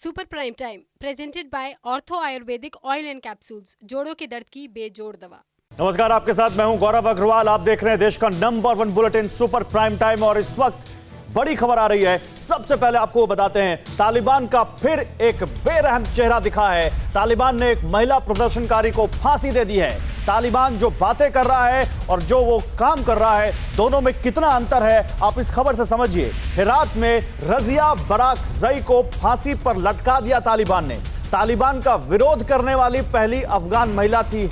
Super prime time presented by ortho Ayurvedic oil and capsules, जोड़ों के दर्द की बेजोड़ दवा। नमस्कार, आपके साथ मैं हूं गौरव अग्रवाल। आप देख रहे हैं देश का number 1 bulletin super prime time और इस वक्त बड़ी खबर आ रही है। सबसे पहले आपको बताते हैं, तालिबान का फिर एक बेरहम चेहरा दिखा है। तालिबान ने एक महिला प्रदर्शनकारी को फांसी दे दी है। तालिबान जो बातें कर रहा है और जो वो काम कर रहा है, दोनों में कितना अंतर है, आप इस खबर से समझिए। हेरात में रजिया बराकजई को फांसी पर लटका दिया तालिबान ने। तालिबान का विरोध करने वाली पहली अफगान महिला थी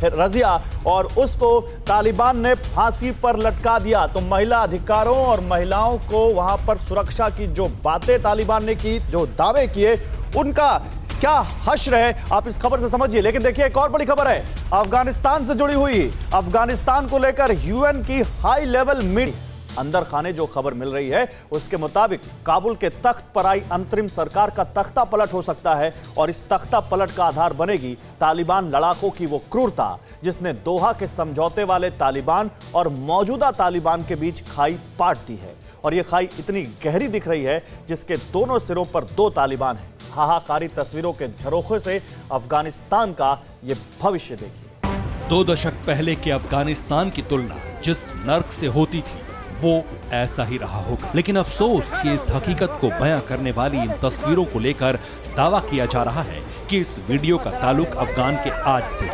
रजिया और उसको तालिबान ने फांसी पर लटका दिया। तो महिला अधिकारों और महिलाओं को वहां पर सुरक्षा की जो बातें तालिबान ने की, जो दावे किए, उनका क्या हश्र है, आप इस खबर से समझिए। लेकिन देखिए, एक और बड़ी खबर है अफगानिस्तान से जुड़ी हुई। अफगानिस्तान को लेकर यूएन की हाई लेवल मीटिंग अंदर खाने जो खबर मिल रही है उसके मुताबिक काबुल के तख्त पर आई अंतरिम सरकार का तख्ता पलट हो सकता है और इस तख्ता पलट का आधार बनेगी तालिबान लड़ाकों की वो क्रूरता जिसने दोहा के समझौते वाले तालिबान और मौजूदा तालिबान के बीच खाई पाट दी है। और ये खाई इतनी गहरी दिख रही है जिसके दोनों सिरों पर दो तालिबान हैं। हाहाकारी तस्वीरों के झरोखे से अफगानिस्तान का ये भविष्य देखिए। 2 दशक पहले के अफगानिस्तान की तुलना जिस नर्क से होती थी वो ऐसा ही रहा होगा। लेकिन अफसोस कि इस हकीकत को बयां करने वाली इन तस्वीरों को लेकर दावा किया जा रहा है कि इस वीडियो का ताल्लुक अफगान के आज से है।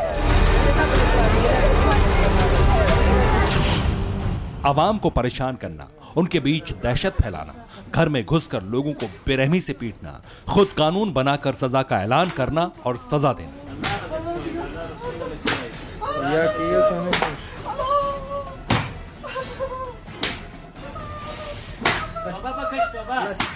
आवाम को परेशान करना, उनके बीच दहशत फैलाना, घर में घुसकर लोगों को बेरहमी से पीटना, खुद कानून बनाकर सजा का ऐलान करना और सजा देना।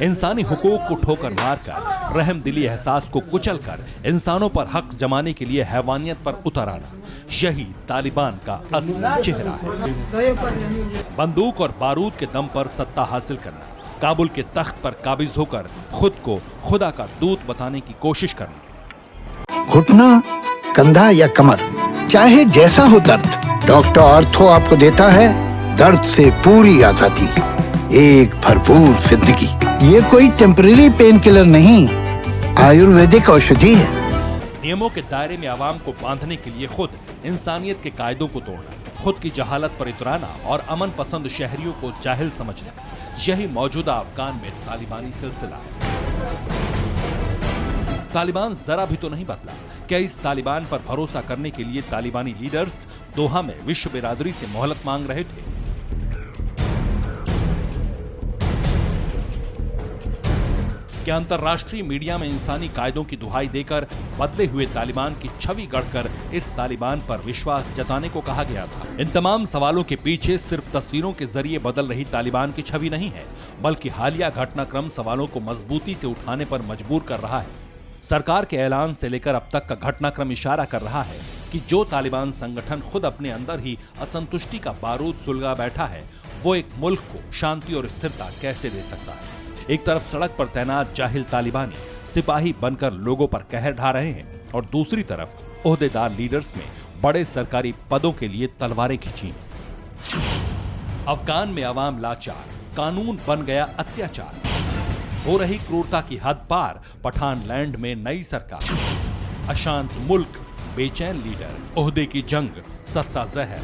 इंसानी हुकूक को ठोकर मारकर, रहमदिली एहसास को कुचलकर इंसानों पर हक जमाने के लिए हैवानियत पर उतर आना, यही तालिबान का असली चेहरा है। बंदूक और बारूद के दम पर सत्ता हासिल करना, काबुल के तख्त पर काबिज होकर खुद को खुदा का दूत बताने की कोशिश करना। घुटना, कंधा या कमर, चाहे जैसा हो दर्द, डॉक्टर ऑर्थो आपको देता है दर्द से पूरी आजादी, एक भरपूर जिंदगी। ये कोई टेम्परेरी पेन किलर नहीं, आयुर्वेदिक औषधि है। नियमों के दायरे में आवाम को बांधने के लिए खुद इंसानियत के कायदों को तोड़ना, खुद की जहालत पर इतराना और अमन पसंद शहरियों को जाहिल समझना, यही मौजूदा अफगान में तालिबानी सिलसिला है। तालिबान जरा भी तो नहीं बदला। क्या इस तालिबान पर भरोसा करने के लिए तालिबानी लीडर्स दोहा में विश्व बिरादरी से मोहलत मांग रहे थे? क्या अंतर्राष्ट्रीय मीडिया में इंसानी कायदों की दुहाई देकर बदले हुए तालिबान की छवि गढ़कर इस तालिबान पर विश्वास जताने को कहा गया था? इन तमाम सवालों के पीछे सिर्फ तस्वीरों के जरिए बदल रही तालिबान की छवि नहीं है, बल्कि हालिया घटनाक्रम सवालों को मजबूती से उठाने पर मजबूर कर रहा है। सरकार के ऐलान से लेकर अब तक का घटनाक्रम इशारा कर रहा है कि जो तालिबान संगठन खुद अपने अंदर ही असंतुष्टि का बारूद सुलगा बैठा है, वो एक मुल्क को शांति और स्थिरता कैसे दे सकता है? एक तरफ सड़क पर तैनात जाहिल तालिबानी सिपाही बनकर लोगों पर कहर ढा रहे हैं और दूसरी तरफ ओहदेदार लीडर्स में बड़े सरकारी पदों के लिए तलवारें खींची। अफगान में आवाम लाचार, कानून बन गया अत्याचार, हो रही क्रूरता की हद पार, पठान लैंड में नई सरकार, अशांत मुल्क, बेचैन लीडर, ओहदे की जंग, सत्ता जहर,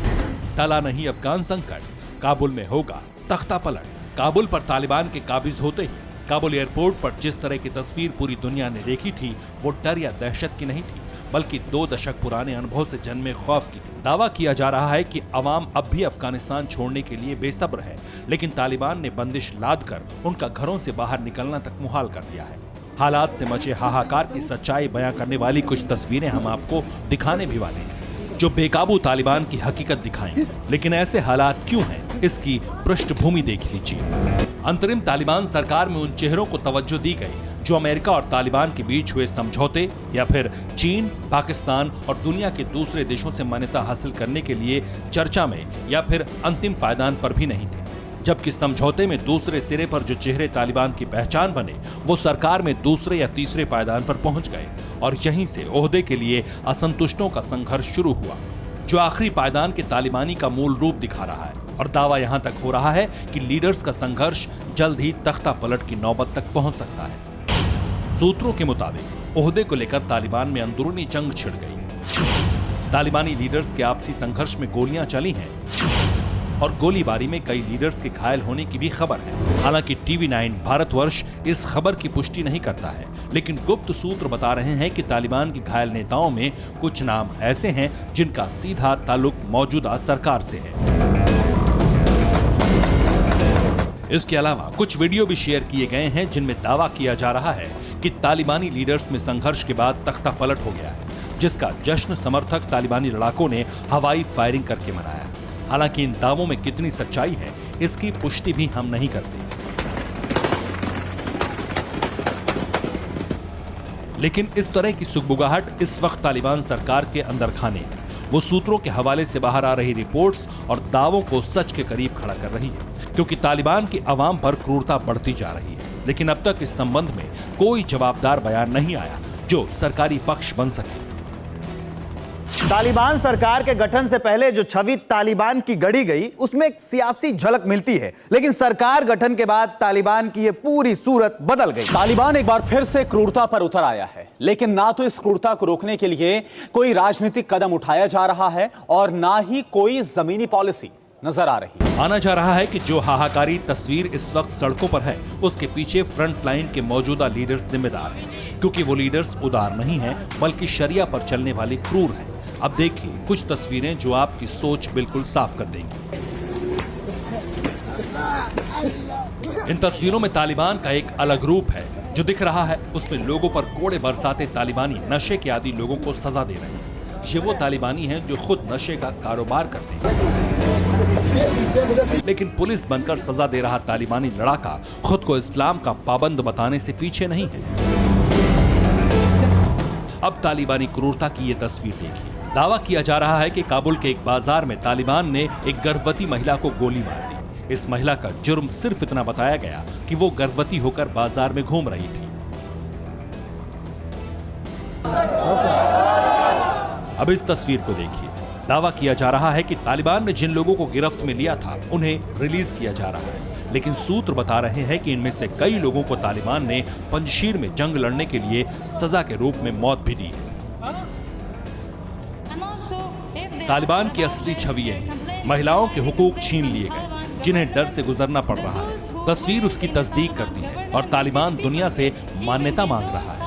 टला नहीं अफगान संकट, काबुल में होगा तख्ता पलट। काबुल पर तालिबान के काबिज होते ही काबुल एयरपोर्ट पर जिस तरह की तस्वीर पूरी दुनिया ने देखी थी, वो डर या दहशत की नहीं थी, बल्कि 2 दशक पुराने अनुभव से जन्मे खौफ की थी। दावा किया जा रहा है कि अवाम अब भी अफगानिस्तान छोड़ने के लिए बेसब्र है, लेकिन तालिबान ने बंदिश लादकर उनका घरों से बाहर निकलना तक मुहाल कर दिया है। हालात से मचे हाहाकार की सच्चाई बयां करने वाली कुछ तस्वीरें हम आपको दिखाने भी वाले हैं, जो बेकाबू तालिबान की हकीकत दिखाएंगे। लेकिन ऐसे हालात क्यों हैं, इसकी पृष्ठभूमि देख लीजिए। अंतरिम तालिबान सरकार में उन चेहरों को तवज्जो दी गई जो अमेरिका और तालिबान के बीच हुए समझौते या फिर चीन, पाकिस्तान और दुनिया के दूसरे देशों से मान्यता हासिल करने के लिए चर्चा में या फिर अंतिम पायदान पर भी नहीं थे। जबकि समझौते में दूसरे सिरे पर जो चेहरे तालिबान की पहचान बने, वो सरकार में दूसरे या तीसरे पायदान पर पहुंच गए और यहीं से ओहदे के लिए असंतुष्टों का संघर्ष शुरू हुआ, जो आखिरी पायदान के तालिबानी का मूल रूप दिखा रहा है। और दावा यहां तक हो रहा है कि लीडर्स का संघर्ष जल्द ही तख्ता पलट की नौबत तक पहुंच सकता है। सूत्रों के मुताबिक ओहदे को लेकर तालिबान में अंदरूनी जंग छिड़ गई। तालिबानी लीडर्स के आपसी संघर्ष में गोलियां चली हैं और गोलीबारी में कई लीडर्स के घायल होने की भी खबर है। हालांकि TV9 भारतवर्ष इस खबर की पुष्टि नहीं करता है, लेकिन गुप्त सूत्र बता रहे हैं कि तालिबान के घायल नेताओं में कुछ नाम ऐसे हैं जिनका सीधा ताल्लुक मौजूदा सरकार से है। इसके अलावा कुछ वीडियो भी शेयर किए गए हैं जिनमें दावा किया जा रहा है कि तालिबानी लीडर्स में संघर्ष के बाद तख्ता पलट हो गया है, जिसका जश्न समर्थक तालिबानी लड़ाकों ने हवाई फायरिंग करके मनाया। हालांकि इन दावों में कितनी सच्चाई है, इसकी पुष्टि भी हम नहीं करते। लेकिन इस तरह की सुगबुगाहट इस वक्त तालिबान सरकार के अंदर खाने है। वो सूत्रों के हवाले से बाहर आ रही रिपोर्ट्स और दावों को सच के करीब खड़ा कर रही है, क्योंकि तालिबान की आवाम पर क्रूरता बढ़ती जा रही है। लेकिन अब तक इस संबंध में कोई जवाबदार बयान नहीं आया जो सरकारी पक्ष बन सके। तालिबान सरकार के गठन से पहले जो छवि तालिबान की गढ़ी गई, उसमें एक सियासी झलक मिलती है, लेकिन सरकार गठन के बाद तालिबान की ये पूरी सूरत बदल गई। तालिबान एक बार फिर से क्रूरता पर उतर आया है, लेकिन ना तो इस क्रूरता को रोकने के लिए कोई राजनीतिक कदम उठाया जा रहा है और ना ही कोई जमीनी पॉलिसी नजर आ रही है। माना जा रहा है कि जो हाहाकारी तस्वीर इस वक्त सड़कों पर है, उसके पीछे फ्रंट लाइन के मौजूदा लीडर्स जिम्मेदार हैं, क्योंकि वो लीडर्स उदार नहीं हैं, बल्कि शरिया पर चलने वाले क्रूर हैं। अब देखिए कुछ तस्वीरें जो आपकी सोच बिल्कुल साफ कर देंगी। इन तस्वीरों में तालिबान का एक अलग रूप है जो दिख रहा है। उसमें लोगों पर कोड़े बरसाते तालिबानी नशे के आदी लोगों को सजा दे रहे हैं। ये वो तालिबानी हैं जो खुद नशे का कारोबार करते हैं, लेकिन पुलिस बनकर सजा दे रहा तालिबानी लड़ाका खुद को इस्लाम का पाबंद बताने से पीछे नहीं है। अब तालिबानी क्रूरता की ये तस्वीर देखिए। दावा किया जा रहा है कि काबुल के एक बाजार में तालिबान ने एक गर्भवती महिला को गोली मार दी। इस महिला का जुर्म सिर्फ इतना बताया गया कि वो गर्भवती होकर बाजार में घूम रही थी। अब इस तस्वीर को देखिए। दावा किया जा रहा है कि तालिबान ने जिन लोगों को गिरफ्त में लिया था, उन्हें रिलीज किया जा रहा है, लेकिन सूत्र बता रहे हैं कि इनमें से कई लोगों को तालिबान ने पंजशीर में जंग लड़ने के लिए सजा के रूप में मौत भी दी है। तालिबान की असली छवि है, महिलाओं के हुकूक छीन लिए गए, जिन्हें डर से गुजरना पड़ रहा है। तस्वीर उसकी तस्दीक करती है और तालिबान दुनिया से मान्यता मांग रहा है।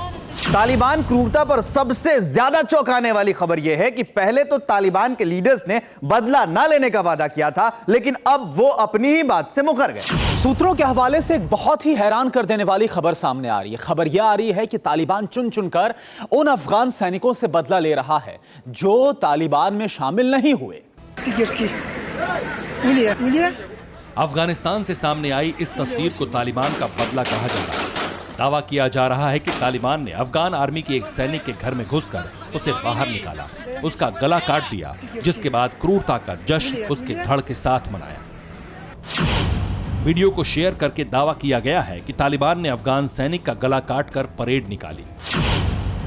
तालिबान क्रूरता पर सबसे ज्यादा चौंकाने वाली खबर यह है कि पहले तो तालिबान के लीडर्स ने बदला न लेने का वादा किया था, लेकिन अब वो अपनी ही बात से मुकर गए। सूत्रों के हवाले से एक बहुत ही हैरान कर देने वाली खबर सामने आ रही है। खबर यह आ रही है कि तालिबान चुन चुनकर उन अफगान सैनिकों से बदला ले रहा है जो तालिबान में शामिल नहीं हुए। अफगानिस्तान से सामने आई इस तस्वीर को तालिबान का बदला कहा जा रहा है। दावा किया जा रहा है कि तालिबान ने अफगान आर्मी के एक सैनिक के घर में घुसकर उसे बाहर निकाला, उसका गला काट दिया, जिसके बाद क्रूरता का जश्न उसके धड़ के साथ मनाया। वीडियो को शेयर करके दावा किया गया है कि तालिबान ने अफगान सैनिक का गला काटकर परेड निकाली।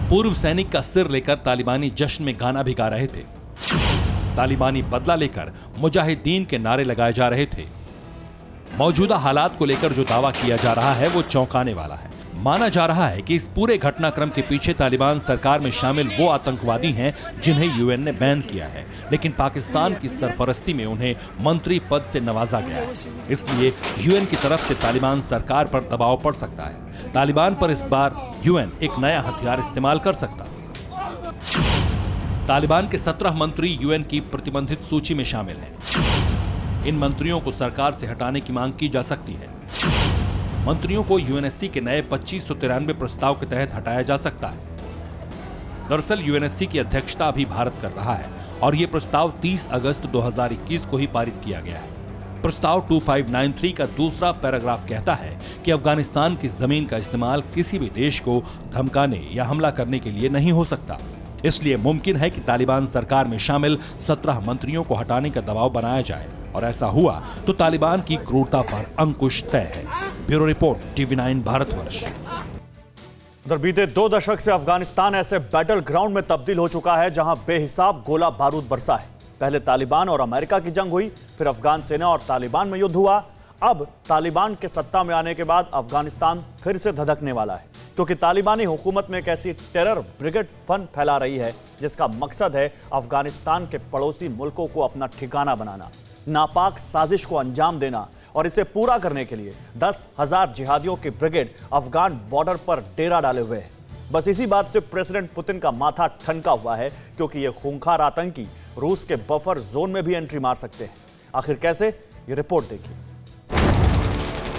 पूर्व सैनिक का सिर लेकर तालिबानी जश्न में गाना भी गा रहे थे। तालिबानी बदला लेकर मुजाहिदीन के नारे लगाए जा रहे थे। मौजूदा हालात को लेकर जो दावा किया जा रहा है वो चौंकाने वाला है। माना जा रहा है कि इस पूरे घटनाक्रम के पीछे तालिबान सरकार में शामिल वो आतंकवादी हैं जिन्हें यूएन ने बैन किया है, लेकिन पाकिस्तान की सरपरस्ती में उन्हें मंत्री पद से नवाजा गया है। इसलिए यूएन की तरफ से तालिबान सरकार पर दबाव पड़ सकता है। तालिबान पर इस बार यूएन एक नया हथियार इस्तेमाल कर सकता है। तालिबान के 17 मंत्री यूएन की प्रतिबंधित सूची में शामिल हैं। इन मंत्रियों को सरकार से हटाने की मांग की जा सकती है। मंत्रियों को यूएनएससी के नए 2593 प्रस्ताव के तहत हटाया जा सकता है। दरअसल यूएनएससी की अध्यक्षता अभी भारत कर रहा है और यह प्रस्ताव 30 अगस्त 2021 को ही पारित किया गया है। प्रस्ताव 2593 का दूसरा पैराग्राफ कहता है कि अफगानिस्तान की जमीन का इस्तेमाल किसी भी देश को धमकाने या हमला करने के लिए नहीं हो सकता। इसलिए मुमकिन है कि तालिबान सरकार में शामिल 17 मंत्रियों को हटाने का दबाव बनाया जाए, और ऐसा हुआ तो तालिबान की क्रूरता पर अंकुश तय है। Bureau report, TV9 Bharatvarsh. उधर बीते 2 दशक से अफगानिस्तान ऐसे बैटल ग्राउंड में तब्दील हो चुका है जहां बेहिसाब गोला बारूद बरसा है। पहले तालिबान और अमेरिका की जंग हुई, फिर अफगान सेना और तालिबान में युद्ध हुआ। अब तालिबान के सत्ता में आने के बाद अफगानिस्तान फिर से धधकने वाला है। क्योंकि तालिबानी हुकूमत में एक ऐसी टेरर ब्रिगेड फंड फैला रही है जिसका मकसद है अफगानिस्तान के पड़ोसी मुल्कों को अपना ठिकाना बनाना, नापाक साजिश को अंजाम देना। और इसे पूरा करने के लिए 10,000 जिहादियों की ब्रिगेड अफगान बॉर्डर पर डेरा डाले हुए है। बस इसी बात से प्रेसिडेंट पुतिन का माथा ठनका हुआ है, क्योंकि ये खूंखार आतंकी रूस के बफर जोन में भी एंट्री मार सकते हैं। आखिर कैसे, ये रिपोर्ट देखिए।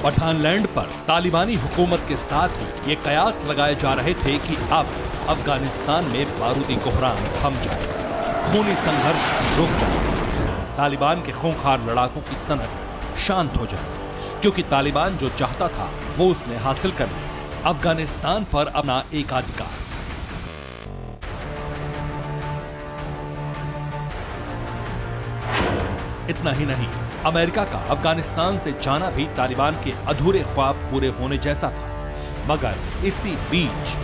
पठानलैंड पर तालिबानी हुकूमत के साथ ही ये कयास लगाए जा रहे थे कि अब अफगानिस्तान में बारूदी कोहराम थम जाए, खूनी संघर्ष रुक जाए, तालिबान के खूंखार लड़ाकों की सनक शांत हो जाए, क्योंकि तालिबान जो चाहता था वो उसने हासिल कर लिया, अफगानिस्तान पर अपना एकाधिकार। इतना ही नहीं, अमेरिका का अफगानिस्तान से जाना भी तालिबान के अधूरे ख्वाब पूरे होने जैसा था। मगर इसी बीच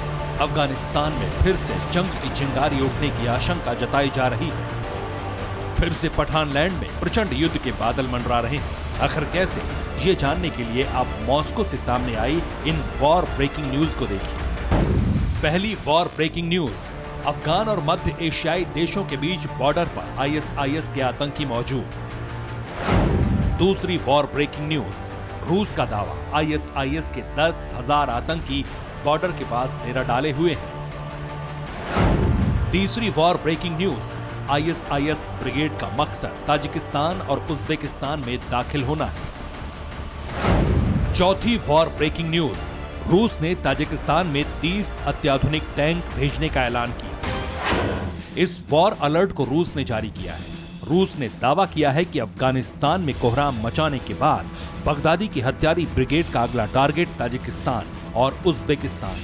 अफगानिस्तान में फिर से जंग की चिंगारी उठने की आशंका जताई जा रही है। फिर से पठानलैंड में प्रचंड युद्ध के बादल मंडरा रहे हैं। आखिर कैसे, ये जानने के लिए आप मॉस्को से सामने आई इन वॉर ब्रेकिंग न्यूज को देखिए। पहली वॉर ब्रेकिंग न्यूज, अफगान और मध्य एशियाई देशों के बीच बॉर्डर पर आईएसआईएस के आतंकी मौजूद। दूसरी वॉर ब्रेकिंग न्यूज, रूस का दावा आईएसआईएस के 10,000 आतंकी बॉर्डर के पास डेरा डाले हुए हैं। तीसरी war breaking news, ISIS brigade का मकसद ताजिकिस्तान और उज्बेकिस्तान में दाखिल होना है। चौथी वॉर ब्रेकिंग न्यूज, रूस ने ताजिकिस्तान में 30 अत्याधुनिक टैंक भेजने का ऐलान किया। इस वॉर अलर्ट को रूस ने जारी किया है। रूस ने दावा किया है कि अफगानिस्तान में कोहराम मचाने के बाद बगदादी की हत्यारी ब्रिगेड का अगला टारगेट ताजिकिस्तान और उज्बेकिस्तान।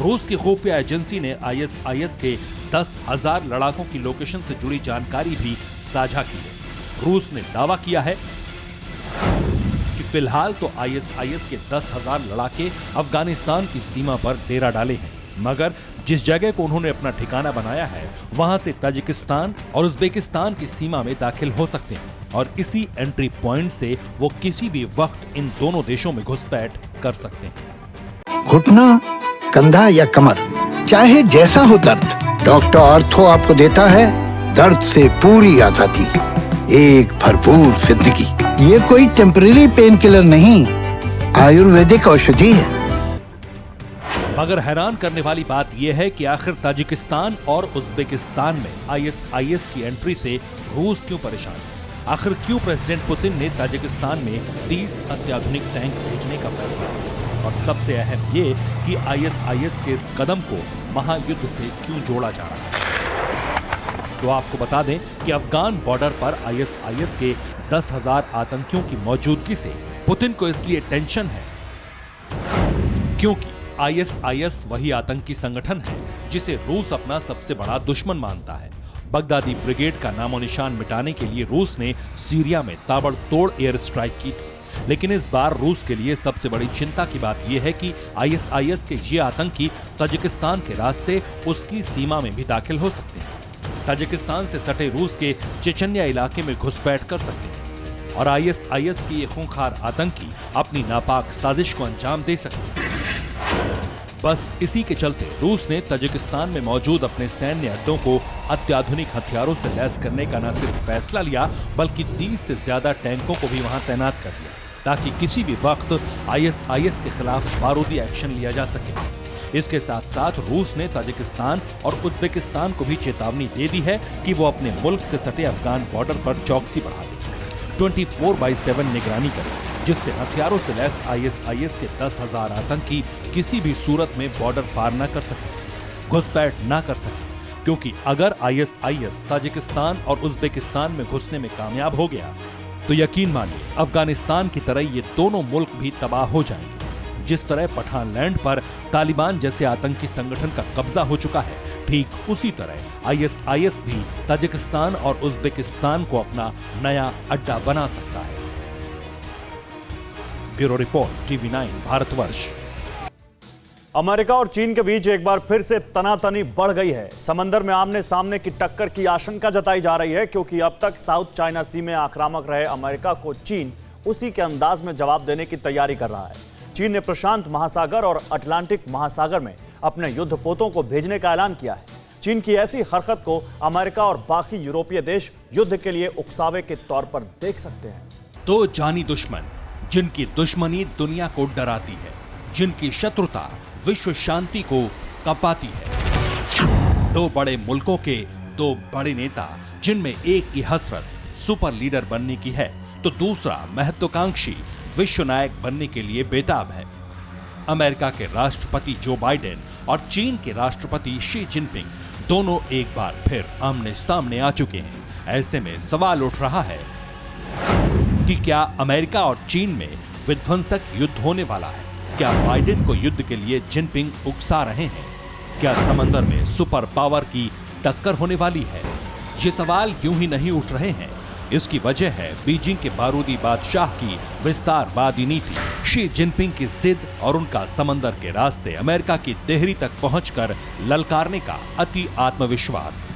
रूस की खुफिया एजेंसी ने आईएसआईएस के 10,000 लड़ाकों की लोकेशन से जुड़ी जानकारी भी साझा की है। रूस ने दावा किया है कि फिलहाल तो आईएसआईएस के 10,000 लड़ाके अफगानिस्तान की सीमा पर डेरा डाले हैं, मगर जिस जगह को उन्होंने अपना ठिकाना बनाया है वहां से ताजिकिस्तान और उज्बेकिस्तान की सीमा में दाखिल हो सकते हैं और इसी एंट्री पॉइंट से वो किसी भी वक्त इन दोनों देशों में घुसपैठ कर सकते हैं। घुटना, कंधा या कमर, चाहे जैसा हो दर्द, डॉक्टर ऑर्थो आपको देता है दर्द से पूरी आजादी, एक भरपूर जिंदगी। ये कोई टेम्परेरी पेन किलर नहीं, आयुर्वेदिक औषधि है। मगर हैरान करने वाली बात यह है कि आखिर ताजिकिस्तान और उज्बेकिस्तान में आईएसआईएस की एंट्री से रूस क्यों परेशान है? आखिर क्यों प्रेसिडेंट पुतिन ने ताजिकिस्तान में 30 अत्याधुनिक टैंक भेजने का फैसला किया? और सबसे अहम ये कि आईएसआईएस के इस कदम को महायुद्ध से क्यों जोड़ा जा रहा है? तो आपको बता दें कि अफगान बॉर्डर पर आईएसआईएस के 10,000 आतंकियों की मौजूदगी से पुतिन को इसलिए टेंशन है क्योंकि आईएसआईएस वही आतंकी संगठन है जिसे रूस अपना सबसे बड़ा दुश्मन मानता है। बगदादी ब्रिगेड का नामो निशान मिटाने के लिए रूस ने सीरिया में ताबड़तोड़ एयर स्ट्राइक की थी, लेकिन इस बार रूस के लिए सबसे बड़ी चिंता की बात यह है कि आईएसआईएस के ये आतंकी ताजिकिस्तान के रास्ते उसकी सीमा में भी दाखिल हो सकते हैं। ताजिकिस्तान से सटे रूस के चेचन्या इलाके में घुसपैठ कर सकते हैं और आईएसआईएस की ये खूंखार आतंकी अपनी नापाक साजिश को अंजाम दे सकते हैं। बस इसी के चलते रूस ने ताजिकिस्तान में मौजूद अपने सैन्य अड्डों को अत्याधुनिक हथियारों से लैस करने का न सिर्फ फैसला लिया, बल्कि 30 से ज्यादा टैंकों को भी वहां तैनात कर दिया ताकि किसी भी वक्त आईएसआईएस के खिलाफ बारूदी एक्शन लिया जा सके। इसके साथ साथ रूस ने ताजिकिस्तान और उज्बेकिस्तान को भी चेतावनी दे दी है कि वो अपने मुल्क से सटे अफगान बॉर्डर पर चौकसी बढ़ा दें, 24/7 निगरानी करें, जिससे हथियारों से लैस आईएसआईएस के 10,000 आतंकी किसी भी सूरत में बॉर्डर पार न कर सके, घुसपैठ न कर सके, क्योंकि अगर आईएसआईएस ताजिकिस्तान और उज्बेकिस्तान में घुसने में कामयाब हो गया तो यकीन मानिए अफगानिस्तान की तरह ये दोनों मुल्क भी तबाह हो जाएंगे। जिस तरह पठानलैंड पर तालिबान जैसे आतंकी संगठन का कब्जा हो चुका है, ठीक उसी तरह आईएसआईएस भी ताजिकिस्तान और उज्बेकिस्तान को अपना नया अड्डा बना सकता है। Bureau report, TV9 Bharatvarsh. America और चीन के बीच एक बार फिर से तनातनी बढ़ गई है। समंदर में आमने सामने की टक्कर की आशंका जताई जा रही है, क्योंकि अब तक साउथ चाइना सी में आक्रामक रहे अमेरिका को चीन उसी के अंदाज में जवाब देने की तैयारी कर रहा है। चीन ने प्रशांत महासागर और अटलांटिक महासागर में अपने युद्धपोतों को भेजने का ऐलान किया है। चीन की ऐसी हरकत को अमेरिका और बाकी यूरोपीय देश युद्ध के लिए उकसावे के तौर पर देख सकते हैं। दो जानी दुश्मन, जिनकी दुश्मनी दुनिया को डराती है, जिनकी शत्रुता विश्व शांति को कपाती है। दो बड़े मुल्कों के दो बड़े नेता, जिनमें एक की हसरत सुपर लीडर बनने की है तो दूसरा महत्वाकांक्षी विश्व नायक बनने के लिए बेताब है। अमेरिका के राष्ट्रपति जो बाइडेन और चीन के राष्ट्रपति शी जिनपिंग दोनों एक बार फिर आमने सामने आ चुके हैं। ऐसे में सवाल उठ रहा है कि क्या अमेरिका और चीन में विध्वंसक युद्ध होने वाला है? क्या बाइडेन को युद्ध के लिए जिनपिंग उकसा रहे हैं? क्या समंदर में सुपर पावर की टक्कर होने वाली है? ये सवाल यूं ही नहीं उठ रहे हैं। इसकी वजह है बीजिंग के बारूदी बादशाह की विस्तारवादी नीति, शी जिनपिंग की जिद और उनका समंदर के रास्ते अमेरिका की देहरी तक पहुंचकर ललकारने का अति आत्मविश्वास।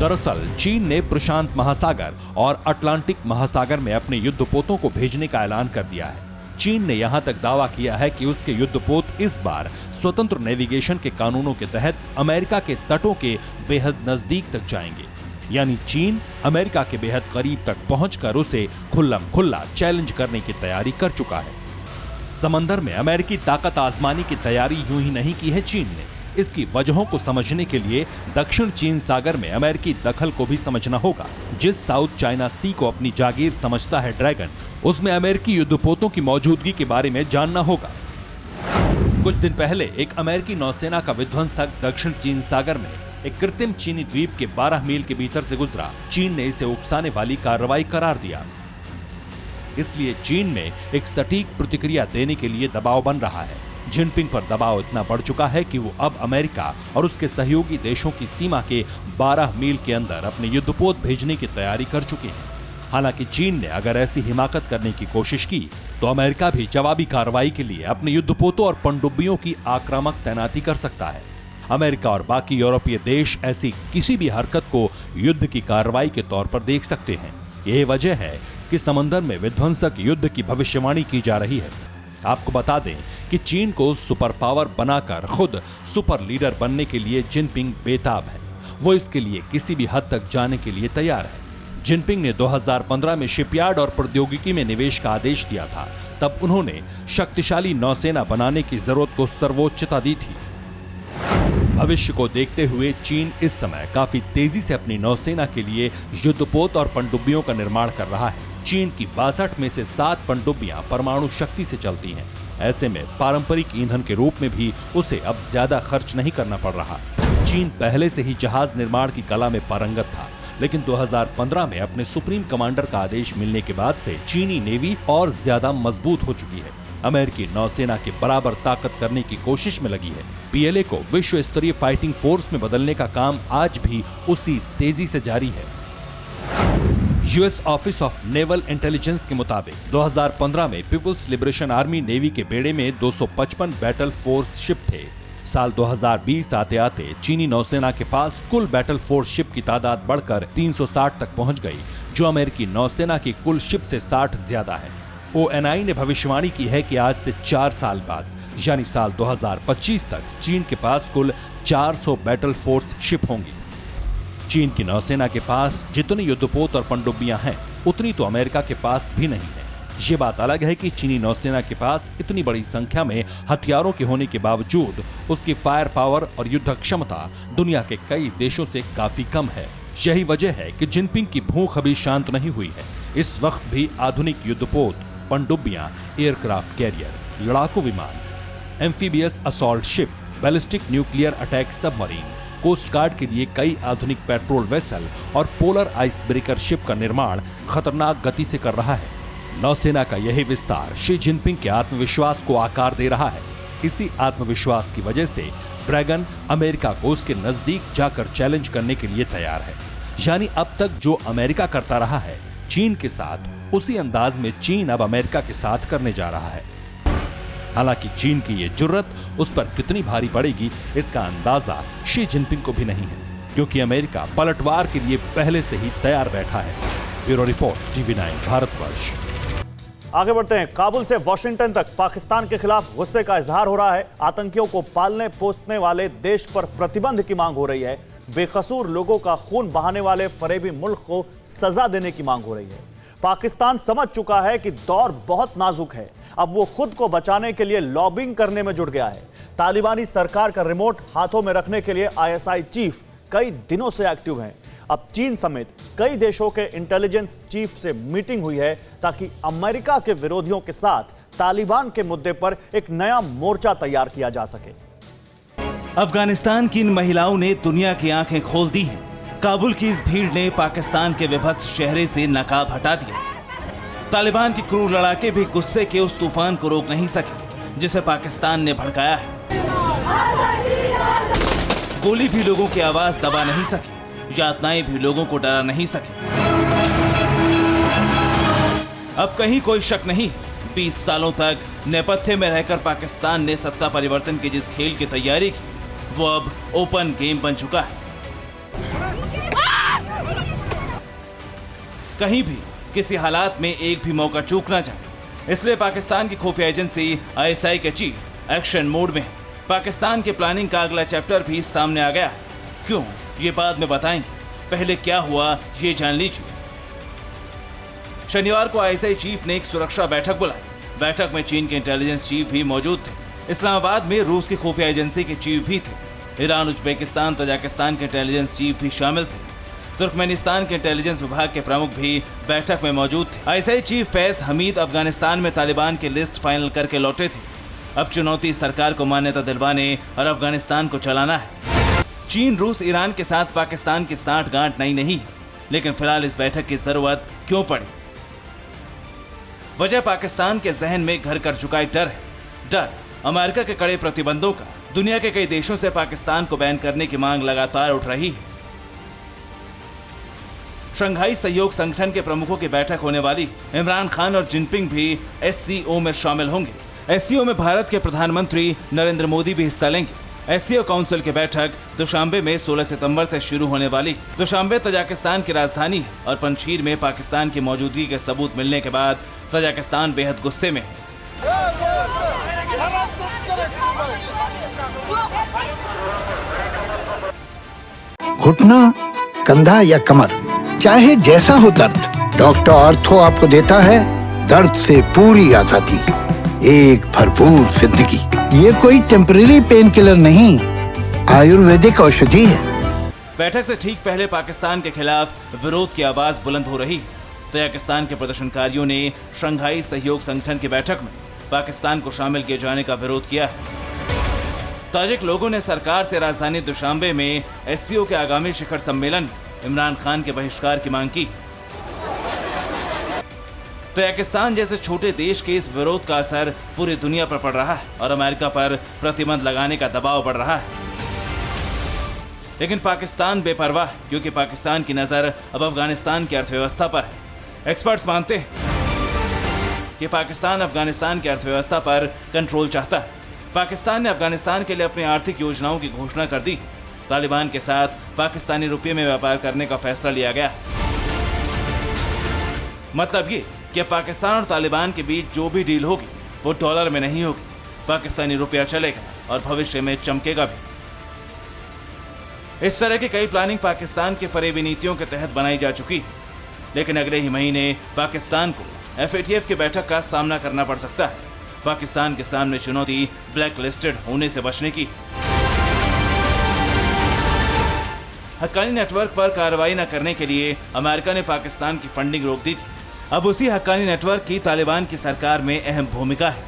दरअसल चीन ने प्रशांत महासागर और अटलांटिक महासागर में अपने युद्धपोतों को भेजने का ऐलान कर दिया है। चीन ने यहां तक दावा किया है कि उसके युद्धपोत इस बार स्वतंत्र नेविगेशन के कानूनों के तहत अमेरिका के तटों के बेहद नजदीक तक जाएंगे। यानी चीन अमेरिका के बेहद करीब तक पहुंचकर उसे खुल्लम खुल्ला चैलेंज करने की तैयारी कर चुका है। समंदर में अमेरिकी ताकत आजमाने की तैयारी यूं ही नहीं की है चीन ने। इसकी वजहों को समझने के लिए दक्षिण चीन सागर में अमेरिकी दखल को भी समझना होगा। जिस साउथ चाइना सी को अपनी जागीर समझता है ड्रैगन, उसमें अमेरिकी युद्धपोतों की मौजूदगी के बारे में जानना होगा। कुछ दिन पहले एक अमेरिकी नौसेना का विध्वंसक दक्षिण चीन सागर में एक कृत्रिम चीनी द्वीप के 12 मील के भीतर से गुजरा। चीन ने इसे उकसाने वाली कार्रवाई करार दिया। इसलिए चीन में एक सटीक प्रतिक्रिया देने के लिए दबाव बन रहा है। जिनपिंग पर दबाव इतना बढ़ चुका है कि वो अब अमेरिका और उसके सहयोगी देशों की सीमा के 12 मील के अंदर अपने युद्धपोत भेजने की तैयारी कर चुके हैं। हालांकि चीन ने अगर ऐसी हिमाकत करने की कोशिश की तो अमेरिका भी जवाबी कार्रवाई के लिए अपने युद्धपोतों और पनडुब्बियों की आक्रामक तैनाती कर सकता है। अमेरिका और बाकी यूरोपीय देश ऐसी किसी भी हरकत को युद्ध की कार्रवाई के तौर पर देख सकते हैं। यही वजह है कि समंदर में विध्वंसक युद्ध की भविष्यवाणी की जा रही है। आपको बता दें कि चीन को सुपर पावर बनाकर खुद सुपर लीडर बनने के लिए जिनपिंग बेताब है। वो इसके लिए किसी भी हद तक जाने के लिए तैयार है। जिनपिंग ने 2015 में शिपयार्ड और प्रौद्योगिकी में निवेश का आदेश दिया था। तब उन्होंने शक्तिशाली नौसेना बनाने की जरूरत को सर्वोच्चता दी थी। भविष्य को देखते हुए चीन इस समय काफी तेजी से अपनी नौसेना के लिए युद्धपोत और पनडुब्बियों का निर्माण कर रहा है। चीन की 62 में से 7 पनडुब्बियां परमाणु शक्ति से चलती हैं। ऐसे में पारंपरिक ईंधन के रूप में भी उसे अब ज्यादा खर्च नहीं करना पड़ रहा। चीन पहले से ही जहाज निर्माण की कला में पारंगत था, लेकिन 2015 में अपने सुप्रीम कमांडर का आदेश मिलने के बाद से चीनी नेवी और ज्यादा मजबूत हो चुकी है। अमेरिकी नौसेना के बराबर ताकत करने की कोशिश में लगी है। पीएलए को विश्व स्तरीय फाइटिंग फोर्स में बदलने का काम आज भी उसी तेजी से जारी है। US office of naval intelligence के मुताबिक 2015 में पीपुल्स लिबरेशन आर्मी नेवी के बेड़े में 255 बैटल फोर्स शिप थे। साल 2020 आते आते चीनी नौसेना के पास कुल बैटल फोर्स शिप की तादाद बढ़कर 360 तक पहुंच गई, जो अमेरिकी नौसेना की कुल शिप से 60 ज्यादा है। ओएनआई ने भविष्यवाणी की है कि आज से 4 साल बाद यानी साल 2025 तक चीन के पास कुल 400 बैटल फोर्स शिप होंगी। चीन की नौसेना के पास जितनी युद्धपोत और पनडुब्बियां हैं, उतनी तो अमेरिका के पास भी नहीं है। ये बात अलग है कि चीनी नौसेना के पास इतनी बड़ी संख्या में हथियारों के होने के बावजूद उसकी फायर पावर और युद्ध क्षमता दुनिया के कई देशों से काफी कम है। यही वजह है कि जिनपिंग की भूख अभी शांत नहीं हुई है। इस वक्त भी आधुनिक युद्धपोत, पनडुब्बियां, एयरक्राफ्ट कैरियर, लड़ाकू विमान, amphibious assault ship, ballistic nuclear attack submarine, coast guard के लिए कई आधुनिक पेट्रोल वेसल और पोलर आइस ब्रेकर शिप का निर्माण खतरनाक गति से कर रहा है। नौसेना का यही विस्तार शी जिनपिंग के आत्मविश्वास को आकार दे रहा है। इसी आत्मविश्वास की वजह से ड्रैगन अमेरिका को उसके नजदीक जाकर चैलेंज करने के लिए तैयार है। यानी अब तक जो अमेरिका करता रहा है चीन के साथ, उसी अंदाज में चीन अब अमेरिका के साथ करने जा रहा है। हालांकि चीन की ये जुर्रत उस पर कितनी भारी पड़ेगी, इसका अंदाजा शी जिनपिंग को भी नहीं है, क्योंकि अमेरिका पलटवार के लिए पहले से ही तैयार बैठा है। Bureau report, TV9 Bharatvarsh. आगे बढ़ते हैं। काबुल से वॉशिंगटन तक पाकिस्तान के खिलाफ गुस्से का इजहार हो रहा है। आतंकियों को पालने पोसने वाले देश पर प्रतिबंध की मांग हो रही है। बेकसूर लोगों का खून बहाने वाले फरेबी मुल्क को सजा देने की मांग हो रही है। पाकिस्तान समझ चुका है कि दौर बहुत नाजुक है। अब वो खुद को बचाने के लिए लॉबिंग करने में जुट गया है। तालिबानी सरकार का रिमोट हाथों में रखने के लिए आईएसआई चीफ कई दिनों से एक्टिव हैं। अब चीन समेत कई देशों के इंटेलिजेंस चीफ से मीटिंग हुई है ताकि अमेरिका के विरोधियों के साथ तालिबान के मुद्दे पर एक नया मोर्चा तैयार किया जा सके। अफगानिस्तान की इन महिलाओं ने दुनिया की आंखें खोल दी हैं। काबुल की इस भीड़ ने पाकिस्तान के विभत्स चेहरे से नकाब हटा दिया। तालिबान की क्रूर लड़ाके भी गुस्से के उस तूफान को रोक नहीं सके जिसे पाकिस्तान ने भड़काया है। गोली भी लोगों की आवाज दबा नहीं सकी, यातनाएं भी लोगों को डरा नहीं सकी। अब कहीं कोई शक नहीं, 20 सालों तक नेपथ्य में रहकर पाकिस्तान ने सत्ता परिवर्तन की जिस खेल की तैयारी की, वो अब ओपन गेम बन चुका है। कहीं भी किसी हालात में एक भी मौका चूक ना जाए, इसलिए पाकिस्तान की खुफिया एजेंसी आईएसआई के चीफ एक्शन मोड में है। पाकिस्तान के प्लानिंग का अगला चैप्टर भी सामने आ गया है। क्यों, ये बाद में बताएंगे, पहले क्या हुआ ये जान लीजिए। शनिवार को आईएसआई चीफ ने एक सुरक्षा बैठक बुलाई। बैठक में चीन के इंटेलिजेंस चीफ भी मौजूद थे। इस्लामाबाद में रूस की खुफिया एजेंसी के चीफ भी थे। ईरान, उज्बेकिस्तान, तजाकिस्तान के इंटेलिजेंस चीफ भी शामिल थे। तुर्कमेनिस्तान के इंटेलिजेंस विभाग के प्रमुख भी बैठक में मौजूद थे। आईएसआई चीफ फैज हमीद अफगानिस्तान में तालिबान की लिस्ट फाइनल करके लौटे थे। अब चुनौती सरकार को मान्यता दिलवाने और अफगानिस्तान को चलाना है। चीन, रूस, ईरान के साथ पाकिस्तान की साठगांठ नई नहीं है, लेकिन फिलहाल इस बैठक की जरूरत क्यों पड़ी? वजह पाकिस्तान के जहन में घर कर चुका एक डर है। डर अमेरिका के कड़े प्रतिबंधों का। दुनिया के कई देशों से पाकिस्तान को बैन करने की मांग लगातार उठ रही है। शंघाई सहयोग संगठन के प्रमुखों की बैठक होने वाली। इमरान खान और जिनपिंग भी एससीओ में शामिल होंगे। एससीओ में भारत के प्रधानमंत्री नरेंद्र मोदी भी हिस्सा लेंगे। एससीओ काउंसिल की बैठक दुशांबे में 16 सितंबर से शुरू होने वाली। दुशांबे तजाकिस्तान की राजधानी है और पंजशीर में पाकिस्तान की मौजूदगी के सबूत मिलने के बाद तजाकिस्तान बेहद गुस्से में है। घुटना, कंधा या कमर, चाहे जैसा हो दर्द, डॉक्टर ऑर्थो आपको देता है दर्द से पूरी आजादी, एक भरपूर जिंदगी। ये कोई टेम्परेरी पेन किलर नहीं, आयुर्वेदिक औषधि है। बैठक से ठीक पहले पाकिस्तान के खिलाफ विरोध की आवाज बुलंद हो रही। तजाकिस्तान के प्रदर्शनकारियों ने शंघाई सहयोग संगठन की बैठक में पाकिस्तान को शामिल किए जाने का विरोध किया है। ताजिक लोगों ने सरकार से राजधानी दुशांबे में एससीओ के आगामी शिखर सम्मेलन में इमरान खान के बहिष्कार की मांग की। तजाकिस्तान जैसे छोटे देश के इस विरोध का असर पूरी दुनिया पर पड़ रहा है और अमेरिका पर प्रतिबंध लगाने का दबाव बढ़ रहा है। लेकिन पाकिस्तान बेपरवाह, क्योंकि पाकिस्तान की नजर अब अफगानिस्तान की अर्थव्यवस्था पर है। एक्सपर्ट्स मानते हैं कि पाकिस्तान अफगानिस्तान की अर्थव्यवस्था पर कंट्रोल चाहता है। पाकिस्तान ने अफगानिस्तान के लिए अपनी आर्थिक योजनाओं की घोषणा कर दी। तालिबान के साथ पाकिस्तानी रुपये में व्यापार करने का फैसला लिया गया। मतलब ये कि पाकिस्तान और तालिबान के बीच जो भी डील होगी वो डॉलर में नहीं होगी, पाकिस्तानी रुपया चलेगा और भविष्य में चमकेगा भी। इस तरह की कई प्लानिंग पाकिस्तान के फरेबी नीतियों के तहत बनाई जा चुकी है, लेकिन अगले ही महीने पाकिस्तान को FATF की बैठक का सामना करना पड़ सकता है। पाकिस्तान के सामने चुनौती ब्लैक लिस्टेड होने से बचने की। हक्कानी नेटवर्क पर कार्रवाई न करने के लिए अमेरिका ने पाकिस्तान की फंडिंग रोक दी थी। अब उसी हक्कानी नेटवर्क की तालिबान की सरकार में अहम भूमिका है।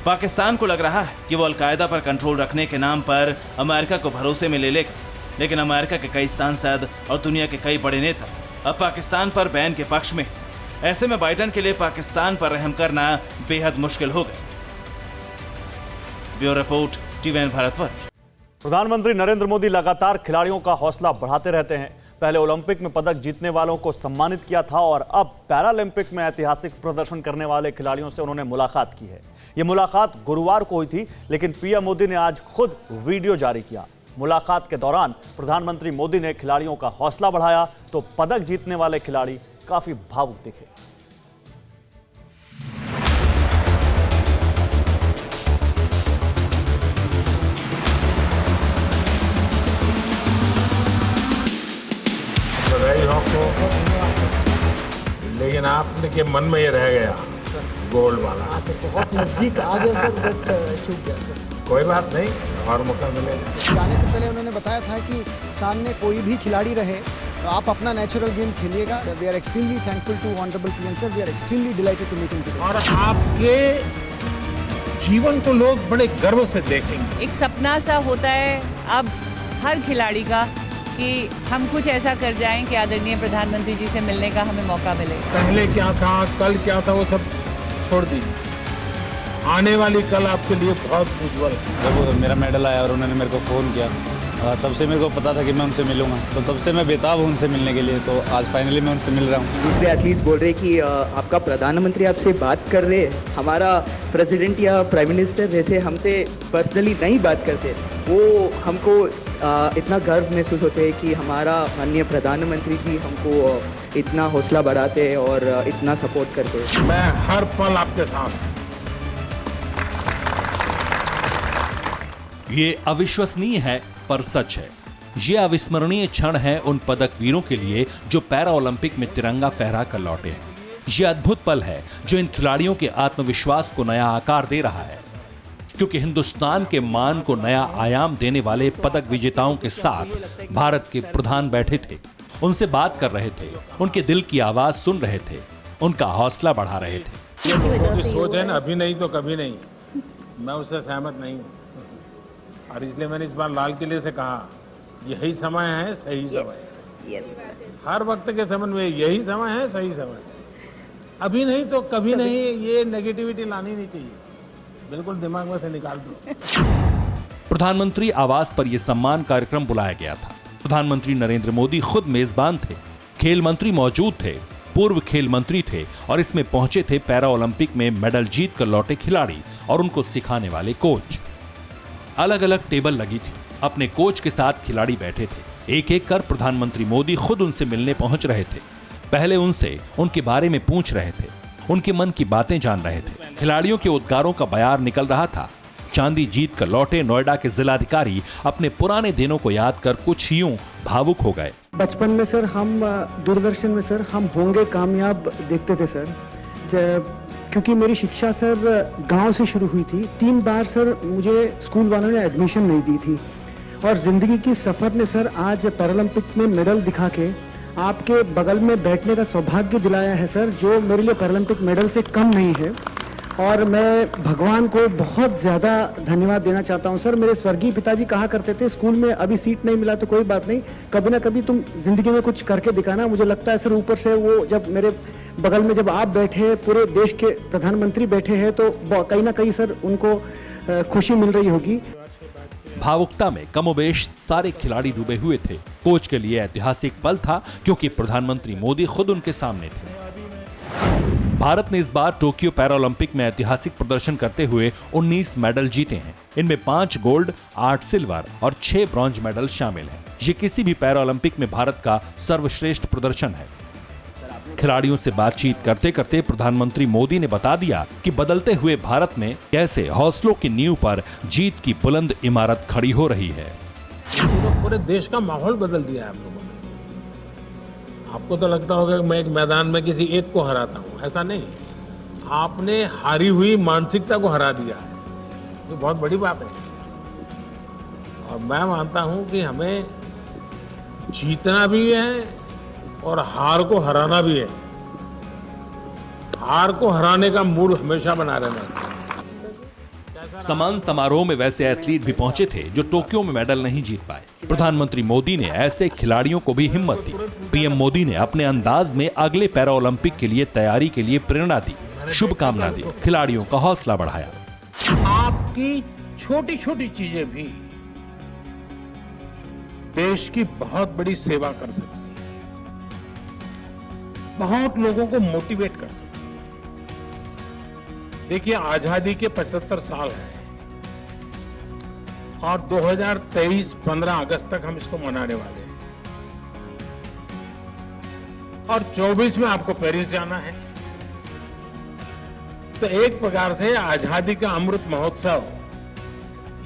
पाकिस्तान को लग रहा है कि वो अलकायदा पर कंट्रोल रखने के नाम पर अमेरिका को भरोसे में ले लेगा, लेकिन अमेरिका के कई सांसद और दुनिया के कई बड़े नेता अब पाकिस्तान पर बैन के पक्ष में। ऐसे में बाइडेन के लिए पाकिस्तान पर रहम करना बेहद मुश्किल होगा। Bureau report, TVN Bharatvarsh. प्रधानमंत्री नरेंद्र मोदी लगातार खिलाड़ियों का हौसला बढ़ाते रहते हैं। पहले ओलंपिक में पदक जीतने वालों को सम्मानित किया था और अब पैरालंपिक में ऐतिहासिक प्रदर्शन करने वाले खिलाड़ियों से उन्होंने मुलाकात की है। ये मुलाकात गुरुवार को हुई थी, लेकिन पीएम मोदी ने आज खुद वीडियो जारी किया। मुलाकात के दौरान प्रधानमंत्री मोदी ने खिलाड़ियों का हौसला बढ़ाया तो पदक जीतने वाले खिलाड़ी काफी भावुक दिखे। बधाई हो आपको, लेकिन आपने के मन में ये रह गया गोल्ड वाला। बहुत नजदीक आ गया सर, बट चूक गया सर। कोई बात नहीं, और मौका मिलेगा। जाने से पहले उन्होंने बताया था कि सामने कोई भी खिलाड़ी रहे तो आप अपना नेचुरल गेम खेलिएगा। We are extremely thankful to honourable PM sir, we are extremely delighted to meet him today. और आपके जीवन को लोग बड़े गर्व से देखेंगे। एक सपना सा होता है अब हर खिलाड़ी का कि हम कुछ ऐसा कर जाएं कि आदरणीय प्रधानमंत्री जी से मिलने का हमें मौका मिले। पहले क्या था, कल क्या था, वो सब छोड़ दीजिए। आने वाली कल आपके लिए बहुत उज्जवल है। जब मेरा मेडल आया और उन्होंने मेरे को फ़ोन किया, तब से मेरे को पता था कि मैं उनसे मिलूंगा, तो तब से मैं बेताब हूँ उनसे मिलने के लिए। तो आज फाइनली मैं उनसे मिल रहा हूँ। दूसरे एथलीट्स बोल रहे कि आपका प्रधानमंत्री आपसे बात कर रहे, हमारा प्रेसिडेंट या प्राइम मिनिस्टर वैसे हमसे पर्सनली नहीं बात करते। वो हमको इतना गर्व महसूस होते है कि हमारा माननीय प्रधानमंत्री जी हमको इतना हौसला बढ़ाते और इतना सपोर्ट करते हैं। मैं हर पल आपके साथ। ये अविश्वसनीय है पर सच है। ये अविस्मरणीय क्षण है उन पदक वीरों के लिए जो पैरा ओलंपिक में तिरंगा फहरा कर लौटे हैं। ये अद्भुत पल है जो इन खिलाड़ियों के आत्मविश्वास को नया आकार दे रहा है, क्योंकि हिंदुस्तान के मान को नया आयाम देने वाले पदक विजेताओं के साथ भारत के प्रधान बैठे थे, उनसे बात कर रहे थे, उनके दिल की आवाज सुन रहे थे, उनका हौसला बढ़ा रहे थे। लोगों की सोच है ना, अभी नहीं तो कभी नहीं। मैं उससे सहमत नहीं हूँ और इसलिए मैंने इस बार लाल किले से कहा यही समय है, सही समय। हर वक्त के संबंध में यही समय है, सही समय। अभी नहीं तो कभी नहीं, ये नेगेटिविटी लानी नहीं चाहिए, बिल्कुल दिमाग में से निकाल दो। प्रधानमंत्री आवास पर यह सम्मान कार्यक्रम बुलाया गया था। प्रधानमंत्री नरेंद्र मोदी खुद मेजबान थे, खेल मंत्री मौजूद थे, पूर्व खेल मंत्री थे और इसमें पहुंचे थे पैरा ओलंपिक में मेडल जीत कर लौटे खिलाड़ी और उनको सिखाने वाले कोच। अलग अलग टेबल लगी थी, अपने कोच के साथ खिलाड़ी बैठे थे। एक एक कर प्रधानमंत्री मोदी खुद उनसे मिलने पहुंच रहे थे। पहले उनसे उनके बारे में पूछ रहे थे, उनके मन की बातें जान रहे थे। खिलाड़ियों के उद्गारों का बयार निकल रहा था। चांदी जीत कर लौटे नोएडा के जिलाधिकारी अपने पुराने दिनों को याद कर कुछ यूं भावुक हो गए। बचपन में सर हम दूरदर्शन में सर हम होंगे कामयाब देखते थे सर, क्योंकि मेरी शिक्षा सर गांव से शुरू हुई थी। 3 बार सर मुझे स्कूल वालों ने एडमिशन नहीं दी थी और ज़िंदगी की सफ़र ने सर आज पैरालंपिक में मेडल दिखा के आपके बगल में बैठने का सौभाग्य दिलाया है सर, जो मेरे लिए पैरालंपिक मेडल से कम नहीं है। और मैं भगवान को बहुत ज़्यादा धन्यवाद देना चाहता हूँ सर। मेरे स्वर्गीय पिताजी कहा करते थे स्कूल में अभी सीट नहीं मिला तो कोई बात नहीं, कभी ना कभी तुम जिंदगी में कुछ करके दिखाना। मुझे लगता है सर ऊपर से वो जब मेरे बगल में जब आप बैठे, पूरे देश के प्रधानमंत्री बैठे हैं, तो कहीं ना कहीं सर उनको खुशी मिल रही होगी। भावुकता में कमोबेश सारे खिलाड़ी डूबे हुए थे। कोच के लिए ऐतिहासिक पल था क्योंकि प्रधानमंत्री मोदी खुद उनके सामने थे। भारत ने इस बार टोक्यो पैरालंपिक में ऐतिहासिक प्रदर्शन करते हुए 19 मेडल जीते हैं। इनमें 5 गोल्ड, 8 सिल्वर और 6 ब्रॉन्ज मेडल शामिल हैं। ये किसी भी पैरालंपिक में भारत का सर्वश्रेष्ठ प्रदर्शन है। खिलाड़ियों से बातचीत करते करते प्रधानमंत्री मोदी ने बता दिया कि बदलते हुए भारत में कैसे हौसलों की नींव पर जीत की बुलंद इमारत खड़ी हो रही है। पूरे देश का माहौल बदल दिया है आप लोगों ने। आपको तो लगता होगा कि मैं एक मैदान में किसी एक को हराता हूँ, ऐसा नहीं। आपने हारी हुई मानसिकता को हरा दिया है, ये बहुत बड़ी बात है। और मैं मानता हूँ कि हमें जीतना भी है और हार को हराना भी है। हार को हराने का मूड हमेशा बना रहना चाहिए। सम्मान समारोह में वैसे एथलीट भी पहुंचे थे जो टोक्यो में मेडल नहीं जीत पाए। प्रधानमंत्री मोदी ने ऐसे खिलाड़ियों को भी हिम्मत दी। पीएम मोदी ने अपने अंदाज में अगले पैरा ओलंपिक के लिए तैयारी के लिए प्रेरणा दी, शुभकामना दी, खिलाड़ियों का हौसला बढ़ाया। आपकी छोटी छोटी चीजें भी देश की बहुत बड़ी सेवा कर सकती है, बहुत लोगों को मोटिवेट कर सकती है। देखिए, आजादी के 75 साल हैं। और 2023-15 अगस्त तक हम इसको मनाने वाले हैं। और 24 में आपको पेरिस जाना है। तो एक प्रकार से आजादी का अमृत महोत्सव,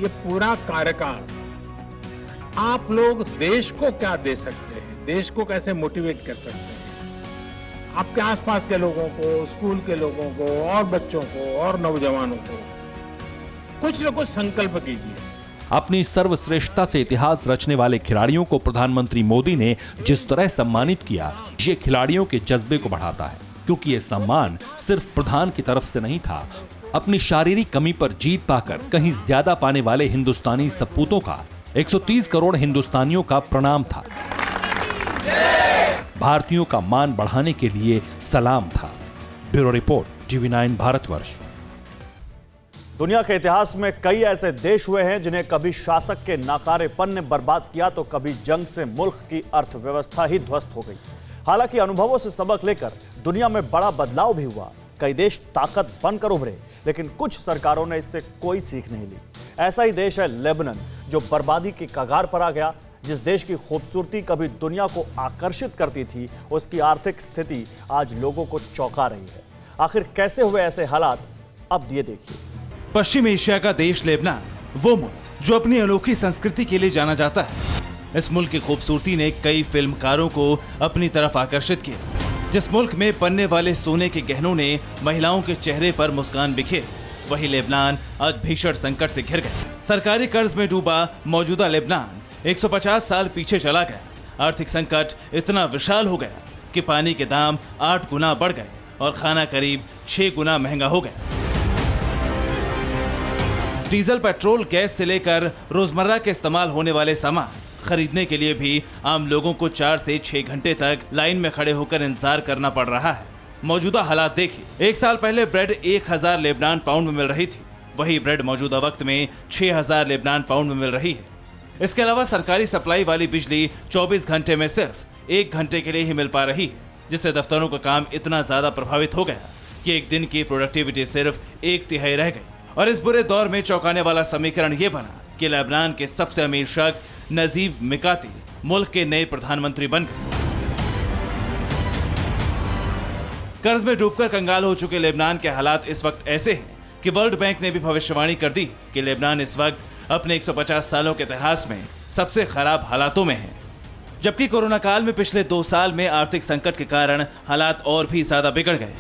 ये पूरा कार्यकाल आप लोग देश को क्या दे सकते हैं, देश को कैसे मोटिवेट कर सकते हैं, आपके आसपास के लोगों को, स्कूल के लोगों को और बच्चों को और नौजवानों को कुछ न कुछ संकल्प कीजिए। अपनी सर्वश्रेष्ठता से इतिहास रचने वाले खिलाड़ियों को प्रधानमंत्री मोदी ने जिस तरह सम्मानित किया, ये खिलाड़ियों के जज्बे को बढ़ाता है, क्योंकि ये सम्मान सिर्फ प्रधान की तरफ से नहीं था। अपनी शारीरिक कमी पर जीत पाकर कहीं ज्यादा पाने वाले हिंदुस्तानी सपूतों का 130 करोड़ हिंदुस्तानियों का प्रणाम था। भारतीयों का मान बढ़ाने के लिए सलाम था। Bureau report, TV9 Bharatvarsh. दुनिया के इतिहास में कई ऐसे देश हुए हैं जिन्हें कभी शासक के नाकारेपन ने बर्बाद किया तो कभी जंग से मुल्क की अर्थव्यवस्था ही ध्वस्त हो गई। हालांकि अनुभवों से सबक लेकर दुनिया में बड़ा बदलाव भी हुआ। कई देश ताकत बनकर उभरे, लेकिन कुछ सरकारों ने इससे कोई सीख नहीं ली। ऐसा ही देश है लेबनान, जो बर्बादी की कगार पर आ गया। जिस देश की खूबसूरती कभी दुनिया को आकर्षित करती थी, उसकी आर्थिक स्थिति आज लोगों को चौंका रही है। आखिर कैसे हुए ऐसे हालात, अब ये देखिए। पश्चिम एशिया का देश लेबनान, वो मुल्क जो अपनी अनोखी संस्कृति के लिए जाना जाता है। इस मुल्क की खूबसूरती ने कई फिल्मकारों को अपनी तरफ आकर्षित किया। जिस मुल्क में बनने वाले सोने के गहनों ने महिलाओं के चेहरे पर मुस्कान बिखेर, वही लेबनान आज भीषण संकट से घिर गया। सरकारी कर्ज में डूबा मौजूदा लेबनान 150 साल पीछे चला गया। आर्थिक संकट इतना विशाल हो गया कि पानी के दाम 8 गुना बढ़ गए और खाना करीब 6 गुना महंगा हो गया। डीजल, पेट्रोल, गैस से लेकर रोजमर्रा के इस्तेमाल होने वाले सामान खरीदने के लिए भी आम लोगों को 4 से 6 घंटे तक लाइन में खड़े होकर इंतजार करना पड़ रहा है। मौजूदा हालात देखिए। 1 साल पहले ब्रेड 1000 लेबनान पाउंड में मिल रही थी, वही ब्रेड मौजूदा वक्त में 6000 लेबनान पाउंड में मिल रही है। इसके अलावा सरकारी सप्लाई वाली बिजली 24 घंटे में सिर्फ 1 घंटे के लिए ही मिल पा रही है, जिससे दफ्तरों का काम इतना ज्यादा प्रभावित हो गया कि एक दिन की प्रोडक्टिविटी सिर्फ 1/3 रह गई। और इस बुरे दौर में चौंकाने वाला समीकरण ये बना कि लेबनान के सबसे अमीर शख्स नजीब मिकाती मुल्क के नए प्रधानमंत्री बन गए। कर्ज में डूबकर कंगाल हो चुके लेबनान के हालात इस वक्त ऐसे हैं कि वर्ल्ड बैंक ने भी भविष्यवाणी कर दी कि लेबनान इस वक्त अपने 150 सालों के इतिहास में सबसे खराब हालातों में है। जबकि कोरोना काल में पिछले 2 साल में आर्थिक संकट के कारण हालात और भी ज्यादा बिगड़ गए।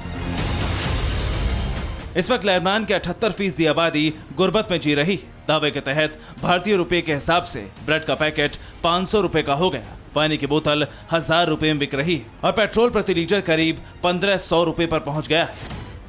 इस वक्त लेबनान की 78% आबादी गुर्बत में जी रही। दावे के तहत भारतीय रुपए के हिसाब से ब्रेड का पैकेट 500 रुपए का हो गया, पानी की बोतल 1000 रुपए में बिक रही है और पेट्रोल प्रति लीटर करीब 1500 रुपए पर पहुंच गया है।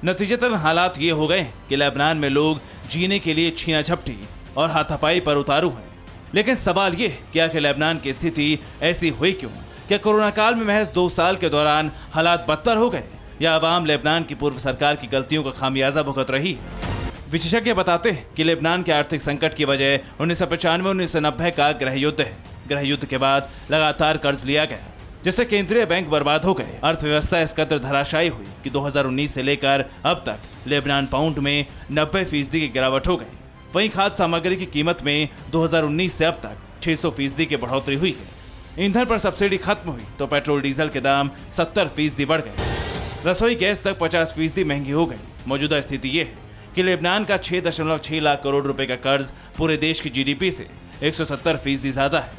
नतीजतन हालात ये हो गए कि लेबनान में लोग जीने के लिए छीना झपटी और हाथापाई पर उतारू हैं। लेकिन सवाल ये कि आखिर लेबनान की स्थिति ऐसी हुई क्यों? क्या कोरोना काल में महज 2 साल के दौरान हालात बदतर हो गए या अवाम लेबनान की पूर्व सरकार की गलतियों का खामियाजा भुगत रही? विशेषज्ञ बताते हैं कि लेबनान के आर्थिक संकट की वजह 1995-1990 का गृह युद्ध है। गृह युद्ध के बाद लगातार कर्ज लिया गया, जिससे केंद्रीय बैंक बर्बाद हो गए। अर्थव्यवस्था इस कदर धराशायी हुई कि 2019 से लेकर अब तक लेबनान पाउंड में 90% की गिरावट हो गई। वहीं खाद्य सामग्री की कीमत में 2019 से अब तक 600% की बढ़ोतरी हुई है। ईंधन पर सब्सिडी खत्म हुई तो पेट्रोल डीजल के दाम 70% बढ़ गए। रसोई गैस तक 50% महंगी हो गई। मौजूदा स्थिति ये है कि लेबनान का 6.6 लाख करोड़ रुपए का कर्ज पूरे देश की जीडीपी से 170% ज्यादा है।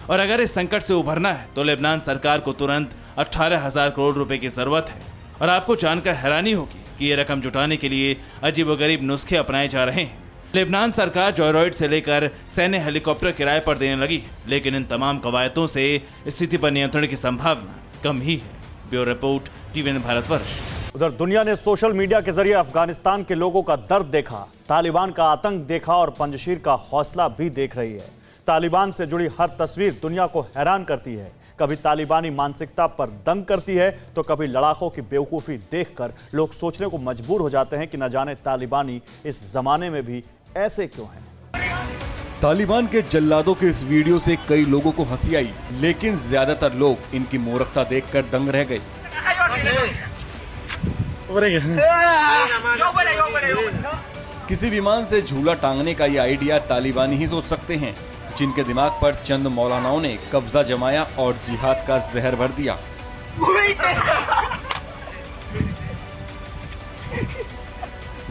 और अगर इस संकट से उभरना है तो लेबनान सरकार को तुरंत 18,000 करोड़ रुपए की जरूरत है। और आपको जानकर हैरानी होगी कि ये रकम जुटाने के लिए अजीबोगरीब नुस्खे अपनाए जा रहे हैं। लेबनान सरकार जॉयरॉयड से लेकर सैन्य हेलीकॉप्टर किराए पर देने लगी, लेकिन इन तमाम कवायदों से स्थिति पर नियंत्रण की संभावना कम ही है। Bureau report, TV9 Bharatvarsh. उधर दुनिया ने सोशल मीडिया के जरिए अफगानिस्तान के लोगों का दर्द देखा, तालिबान का आतंक देखा और पंजशीर का हौसला भी देख रही है। तालिबान से जुड़ी हर तस्वीर दुनिया को हैरान करती है। कभी तालिबानी मानसिकता पर दंग करती है तो कभी लड़ाकों की बेवकूफ़ी देखकर लोग सोचने को मजबूर हो जाते हैं कि न जाने तालिबानी इस जमाने में भी ऐसे क्यों हैं। तालिबान के जल्लादों के इस वीडियो से कई लोगों को हंसी आई, लेकिन ज्यादातर लोग इनकी मूर्खता देखकर दंग रह गए। किसी विमान से झूला टांगने का ये आइडिया तालिबानी ही सोच सकते हैं, जिनके दिमाग पर चंद मौलानाओं ने कब्जा जमाया और जिहाद का जहर भर दिया।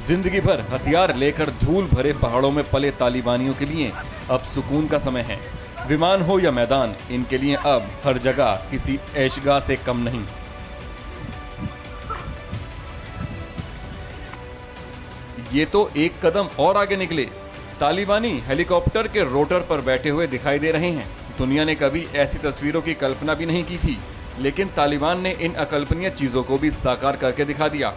जिंदगी भर हथियार लेकर धूल भरे पहाड़ों में पले तालिबानियों के लिए अब सुकून का समय है। विमान हो या मैदान, इनके लिए अब हर जगह किसी ऐशगाह से कम नहीं। ये तो एक कदम और आगे निकले। तालिबानी हेलीकॉप्टर के रोटर पर बैठे हुए दिखाई दे रहे हैं। दुनिया ने कभी ऐसी तस्वीरों की कल्पना भी नहीं की थी, लेकिन तालिबान ने इन अकल्पनीय चीजों को भी साकार करके दिखा दिया।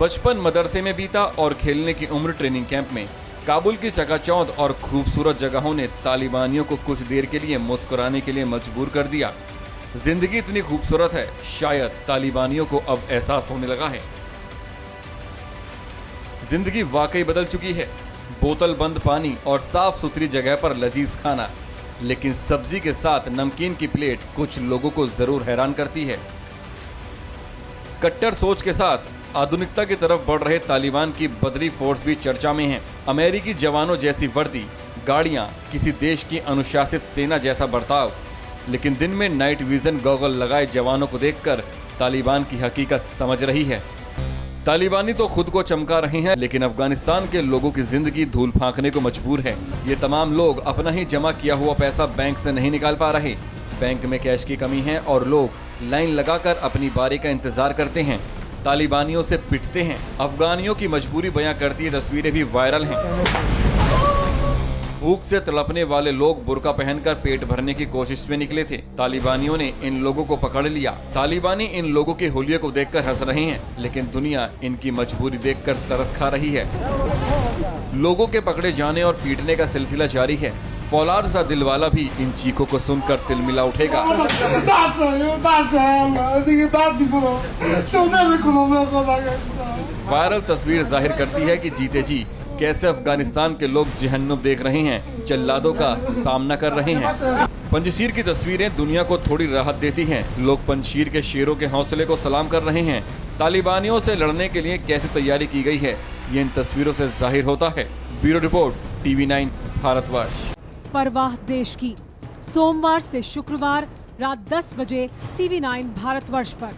बचपन मदरसे में बीता और खेलने की उम्र ट्रेनिंग कैंप में। काबुल की चकाचौंध और खूबसूरत जगहों ने तालिबानियों को कुछ देर के लिए मुस्कुराने के लिए मजबूर कर दिया। जिंदगी इतनी खूबसूरत है, शायद तालिबानियों को अब एहसास होने लगा है। जिंदगी वाकई बदल चुकी है। बोतल बंद पानी और साफ सुथरी जगह पर लजीज खाना, लेकिन सब्जी के साथ नमकीन की प्लेट कुछ लोगों को जरूर हैरान करती है। कट्टर सोच के साथ आधुनिकता की तरफ बढ़ रहे तालिबान की बदरी फोर्स भी चर्चा में है। अमेरिकी जवानों जैसी वर्दी, गाड़ियां, किसी देश की अनुशासित सेना जैसा बर्ताव, लेकिन दिन में नाइट विजन गॉगल लगाए जवानों को देखकर तालिबान की हकीकत समझ रही है। तालिबानी तो खुद को चमका रहे हैं, लेकिन अफगानिस्तान के लोगों की जिंदगी धूल फांकने को मजबूर है। ये तमाम लोग अपना ही जमा किया हुआ पैसा बैंक से नहीं निकाल पा रहे। बैंक में कैश की कमी है और लोग लाइन लगाकर अपनी बारी का इंतजार करते हैं, तालिबानियों से पिटते हैं। अफगानियों की मजबूरी बयां करती ये तस्वीरें भी वायरल हैं। भूख से तड़पने वाले लोग बुर्का पहनकर पेट भरने की कोशिश में निकले थे। तालिबानियों ने इन लोगों को पकड़ लिया। तालिबानी इन लोगों के हुलिये को देखकर हंस रहे हैं, लेकिन दुनिया इनकी मजबूरी देखकर तरस खा रही है। लोगों के पकड़े जाने और पीटने का सिलसिला जारी है। फौलाद सा दिलवाला भी इन चीखों को सुनकर तिलमिला उठेगा। वायरल तस्वीर जाहिर करती है कि जीते जी कैसे अफगानिस्तान के लोग जहन्नुम देख रहे हैं, जल्लादों का सामना कर रहे हैं। पंजशीर की तस्वीरें दुनिया को थोड़ी राहत देती हैं। लोग पंजशीर के शेरों के हौसले को सलाम कर रहे हैं। तालिबानियों से लड़ने के लिए कैसे तैयारी की गई है, ये इन तस्वीरों से जाहिर होता है। Bureau report, TV9 Bharatvarsh. परवाह देश की, सोमवार से शुक्रवार रात 10 बजे TV9 भारतवर्ष पर।